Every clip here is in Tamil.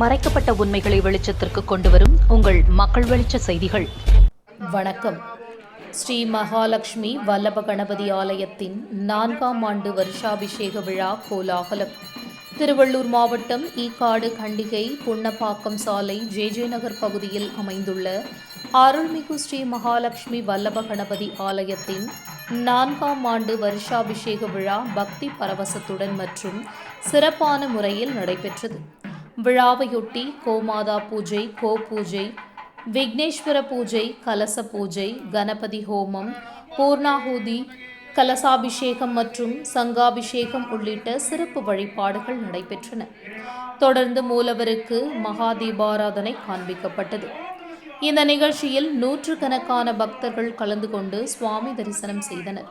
மறைக்கப்பட்ட உண்மைகளை வெளிச்சத்திற்கு கொண்டுவரும் உங்கள் மக்கள் வெளிச்ச செய்திகள். வணக்கம். ஸ்ரீ மகாலட்சுமி வல்லப கணபதி ஆலயத்தின் 4ஆம் ஆண்டு வருஷாபிஷேக விழா கோலாகலம். திருவள்ளூர் மாவட்டம் ஈக்காடு கண்டிகை புன்னப்பாக்கம் சாலை ஜே நகர் பகுதியில் அமைந்துள்ள அருள்மிகு ஸ்ரீ மகாலட்சுமி வல்லப கணபதி ஆலயத்தின் 4ஆம் ஆண்டு வருஷாபிஷேக விழா பக்தி பரவசத்துடன் மற்றும் சிறப்பான முறையில் நடைபெற்றது. விழாவையொட்டி கோமாதா பூஜை, கோ பூஜை, விக்னேஸ்வர பூஜை, கலச பூஜை, கணபதி ஹோமம், பூர்ணாஹூதி, கலசாபிஷேகம் மற்றும் சங்காபிஷேகம் உள்ளிட்ட சிறப்பு வழிபாடுகள் நடைபெற்றன. தொடர்ந்து மூலவருக்கு மகா தீபாராதனை காண்பிக்கப்பட்டது. இந்த நிகழ்ச்சியில் நூற்றுக்கணக்கான பக்தர்கள் கலந்து கொண்டு சுவாமி தரிசனம் செய்தனர்.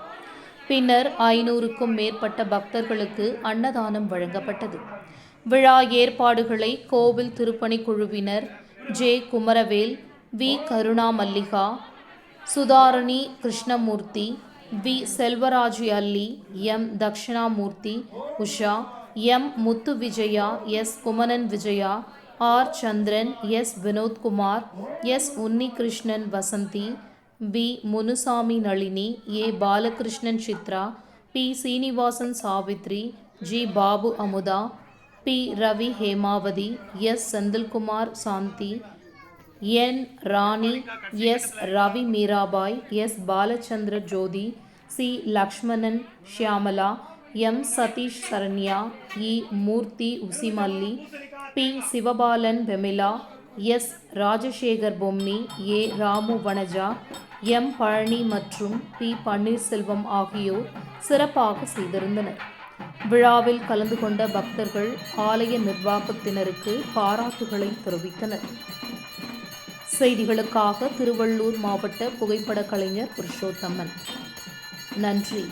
பின்னர் 500க்கும் மேற்பட்ட பக்தர்களுக்கு அன்னதானம் வழங்கப்பட்டது. விழா ஏற்பாடுகளை கோவில் திருப்பணி குழுவினர் J Kumaravel, V Karuna Mallika, Sudharani Krishnamurthy, V Selvaraju Alli, M Dakshinamurthy, Usha, M Muthu Vijaya, S Kumanan Vijaya, R Chandran, S Vinodkumar, S Unnikrishnan Vasanthi, P Munusamy Nalini, A Balakrishnan Chitra, P Srinivasan Savithri, G Babu Amudha, P Ravi Hemavathi, S Senthilkumar Shanthi, N Rani, S Ravi Meerabai, S Balachandra Jothi, C Lakshmanan Shyamala, M Sathish Saranya, E Murthy Usimalli, P Sivabalan Vemila, S Rajasekar Bommi, A Ramu Vanaja, M Palani மற்றும் பி பன்னீர்செல்வம் ஆகியோர் சிறப்பாக செய்திருந்தனர். விழாவில் கலந்து கொண்ட பக்தர்கள் ஆலய நிர்வாகத்தினருக்கு பாராட்டுகளை தெரிவித்தனர். செய்திகளுக்காக திருவள்ளூர் மாவட்ட புகைப்பட கலைஞர் புருஷோத்தமன். நன்றி.